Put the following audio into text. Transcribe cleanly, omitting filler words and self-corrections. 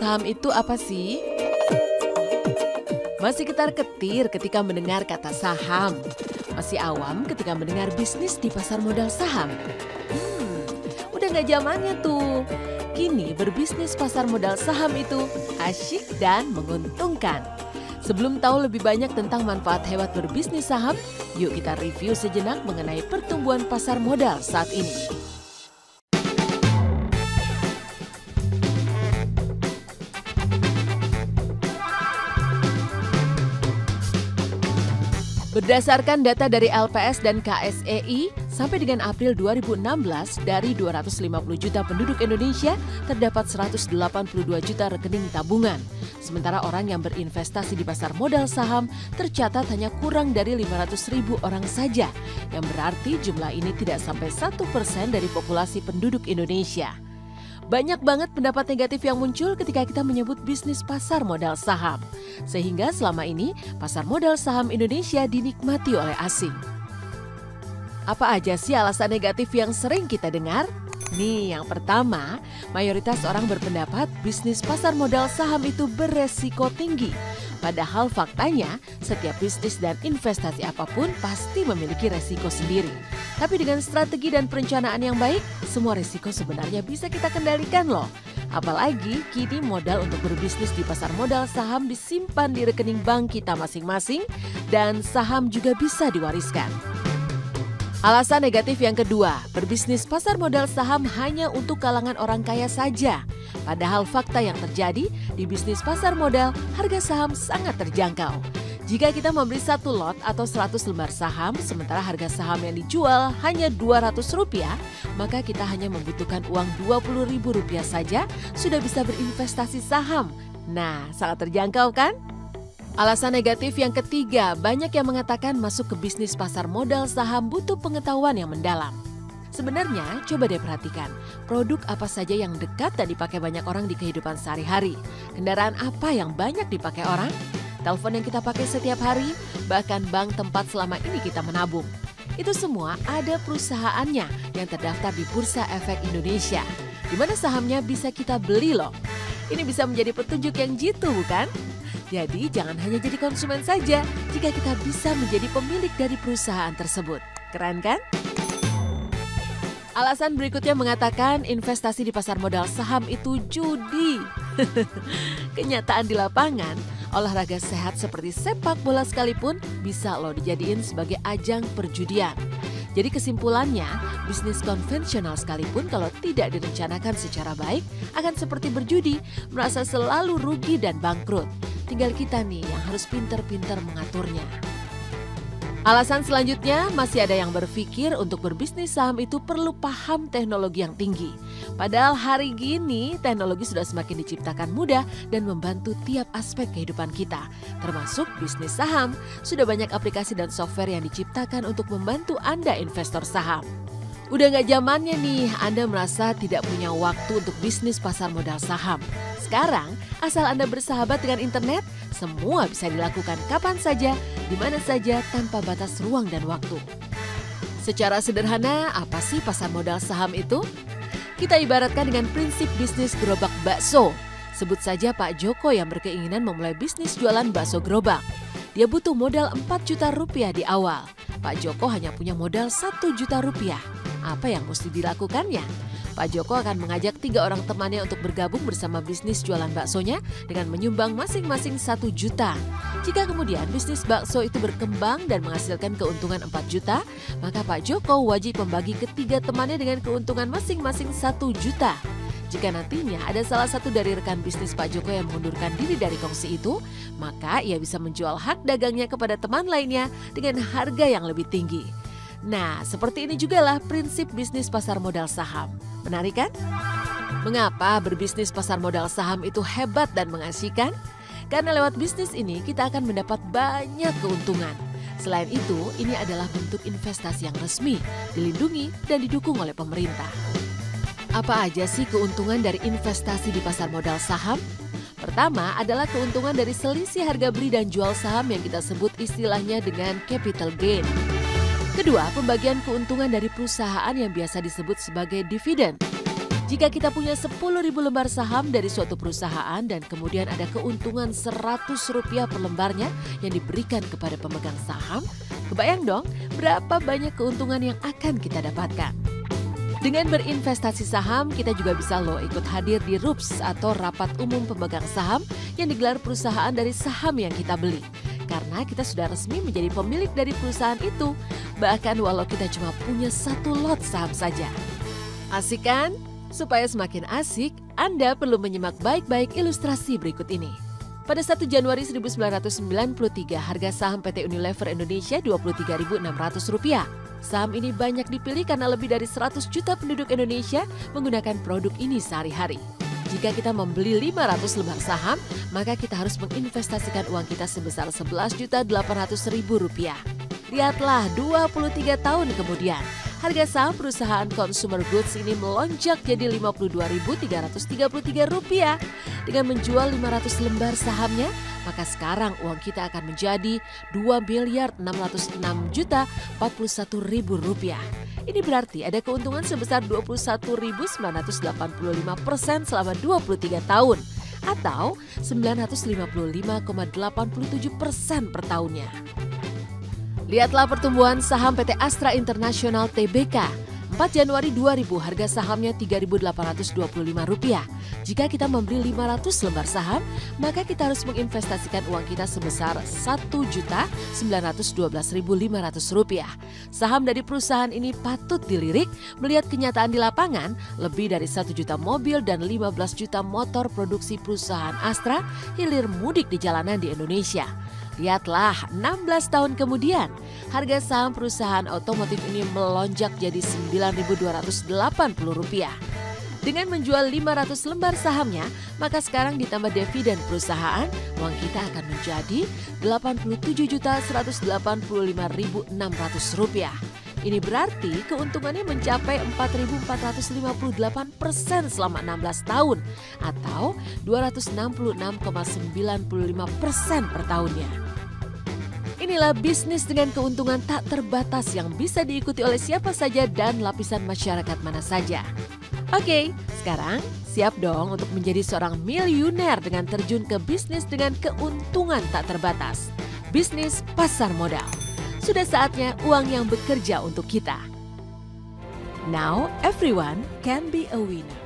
saham itu apa sih? Masih ketar-ketir ketika mendengar kata saham. Masih awam ketika mendengar bisnis di pasar modal saham. Udah nggak zamannya tuh. Kini berbisnis pasar modal saham itu asyik dan menguntungkan. Sebelum tahu lebih banyak tentang manfaat hebat berbisnis saham, yuk kita review sejenak mengenai pertumbuhan pasar modal saat ini. Berdasarkan data dari LPS dan KSEI, sampai dengan April 2016, dari 250 juta penduduk Indonesia, terdapat 182 juta rekening tabungan. Sementara orang yang berinvestasi di pasar modal saham tercatat hanya kurang dari 500.000 orang saja, yang berarti jumlah ini tidak sampai 1% dari populasi penduduk Indonesia. Banyak banget pendapat negatif yang muncul ketika kita menyebut bisnis pasar modal saham. Sehingga selama ini pasar modal saham Indonesia dinikmati oleh asing. Apa aja sih alasan negatif yang sering kita dengar? Nih, yang pertama, mayoritas orang berpendapat bisnis pasar modal saham itu beresiko tinggi. Padahal faktanya, setiap bisnis dan investasi apapun pasti memiliki resiko sendiri. Tapi dengan strategi dan perencanaan yang baik, semua resiko sebenarnya bisa kita kendalikan loh. Apalagi kini modal untuk berbisnis di pasar modal saham disimpan di rekening bank kita masing-masing dan saham juga bisa diwariskan. Alasan negatif yang kedua, berbisnis pasar modal saham hanya untuk kalangan orang kaya saja. Padahal fakta yang terjadi di bisnis pasar modal, harga saham sangat terjangkau. Jika kita membeli 1 lot atau 100 lembar saham, sementara harga saham yang dijual hanya Rp200, maka kita hanya membutuhkan uang Rp20.000 saja sudah bisa berinvestasi saham. Nah, sangat terjangkau kan? Alasan negatif yang ketiga, banyak yang mengatakan masuk ke bisnis pasar modal saham butuh pengetahuan yang mendalam. Sebenarnya, coba deh perhatikan, produk apa saja yang dekat dan dipakai banyak orang di kehidupan sehari-hari? Kendaraan apa yang banyak dipakai orang? Telepon yang kita pakai setiap hari? Bahkan bank tempat selama ini kita menabung. Itu semua ada perusahaannya yang terdaftar di Bursa Efek Indonesia, di mana sahamnya bisa kita beli loh. Ini bisa menjadi petunjuk yang jitu, bukan? Jadi jangan hanya jadi konsumen saja jika kita bisa menjadi pemilik dari perusahaan tersebut. Keren kan? Alasan berikutnya mengatakan investasi di pasar modal saham itu judi. Kenyataan di lapangan, olahraga sehat seperti sepak bola sekalipun bisa loh dijadiin sebagai ajang perjudian. Jadi kesimpulannya, bisnis konvensional sekalipun kalau tidak direncanakan secara baik akan seperti berjudi, merasa selalu rugi dan bangkrut. Tinggal kita nih yang harus pintar-pintar mengaturnya. Alasan selanjutnya, masih ada yang berpikir untuk berbisnis saham itu perlu paham teknologi yang tinggi. Padahal hari gini teknologi sudah semakin diciptakan mudah dan membantu tiap aspek kehidupan kita. Termasuk bisnis saham, sudah banyak aplikasi dan software yang diciptakan untuk membantu Anda investor saham. Udah nggak zamannya nih Anda merasa tidak punya waktu untuk bisnis pasar modal saham. Sekarang, asal Anda bersahabat dengan internet, semua bisa dilakukan kapan saja, di mana saja tanpa batas ruang dan waktu. Secara sederhana, apa sih pasar modal saham itu? Kita ibaratkan dengan prinsip bisnis gerobak bakso. Sebut saja Pak Joko yang berkeinginan memulai bisnis jualan bakso gerobak. Dia butuh modal Rp4 juta di awal. Pak Joko hanya punya modal Rp1 juta. Apa yang mesti dilakukannya? Pak Joko akan mengajak 3 orang temannya untuk bergabung bersama bisnis jualan baksonya dengan menyumbang masing-masing Rp1 juta. Jika kemudian bisnis bakso itu berkembang dan menghasilkan keuntungan Rp4 juta, maka Pak Joko wajib membagi ke 3 temannya dengan keuntungan masing-masing Rp1 juta. Jika nantinya ada salah satu dari rekan bisnis Pak Joko yang mengundurkan diri dari kongsi itu, maka ia bisa menjual hak dagangnya kepada teman lainnya dengan harga yang lebih tinggi. Nah, seperti ini juga lah prinsip bisnis pasar modal saham. Menarik kan? Mengapa berbisnis pasar modal saham itu hebat dan mengasyikan? Karena lewat bisnis ini kita akan mendapat banyak keuntungan. Selain itu, ini adalah bentuk investasi yang resmi, dilindungi dan didukung oleh pemerintah. Apa aja sih keuntungan dari investasi di pasar modal saham? Pertama adalah keuntungan dari selisih harga beli dan jual saham yang kita sebut istilahnya dengan capital gain. Kedua, pembagian keuntungan dari perusahaan yang biasa disebut sebagai dividen. Jika kita punya 10.000 lembar saham dari suatu perusahaan dan kemudian ada keuntungan Rp100 per lembarnya yang diberikan kepada pemegang saham, kebayang dong berapa banyak keuntungan yang akan kita dapatkan. Dengan berinvestasi saham, kita juga bisa ikut hadir di RUPS atau Rapat Umum Pemegang Saham yang digelar perusahaan dari saham yang kita beli. Karena kita sudah resmi menjadi pemilik dari perusahaan itu, bahkan walau kita cuma punya 1 lot saham saja. Asik kan? Supaya semakin asik, Anda perlu menyimak baik-baik ilustrasi berikut ini. Pada 1 Januari 1993, harga saham PT Unilever Indonesia Rp23.600. Saham ini banyak dipilih karena lebih dari 100 juta penduduk Indonesia menggunakan produk ini sehari-hari. Jika kita membeli 500 lembar saham, maka kita harus menginvestasikan uang kita sebesar Rp11.800.000. Lihatlah 23 tahun kemudian, harga saham perusahaan consumer goods ini melonjak jadi Rp52.333. Dengan menjual 500 lembar sahamnya, maka sekarang uang kita akan menjadi Rp2.606.041.000. Ini berarti ada keuntungan sebesar 21.985% selama 23 tahun atau 955,87% per tahunnya. Lihatlah pertumbuhan saham PT Astra International Tbk. 4 Januari 2000 harga sahamnya Rp3.825. Jika kita membeli 500 lembar saham, maka kita harus menginvestasikan uang kita sebesar Rp1.912.500. Saham dari perusahaan ini patut dilirik melihat kenyataan di lapangan, lebih dari 1 juta mobil dan 15 juta motor produksi perusahaan Astra hilir mudik di jalanan di Indonesia. Lihatlah, 16 tahun kemudian, harga saham perusahaan otomotif ini melonjak jadi Rp9.280. Dengan menjual 500 lembar sahamnya, maka sekarang ditambah dividen perusahaan, uang kita akan menjadi Rp87.185.600. Ini berarti keuntungannya mencapai 4.458% selama 16 tahun atau 266,95% per tahunnya. Inilah bisnis dengan keuntungan tak terbatas yang bisa diikuti oleh siapa saja dan lapisan masyarakat mana saja. Oke, sekarang siap dong untuk menjadi seorang miliuner dengan terjun ke bisnis dengan keuntungan tak terbatas. Bisnis pasar modal. Sudah saatnya uang yang bekerja untuk kita. Now everyone can be a winner.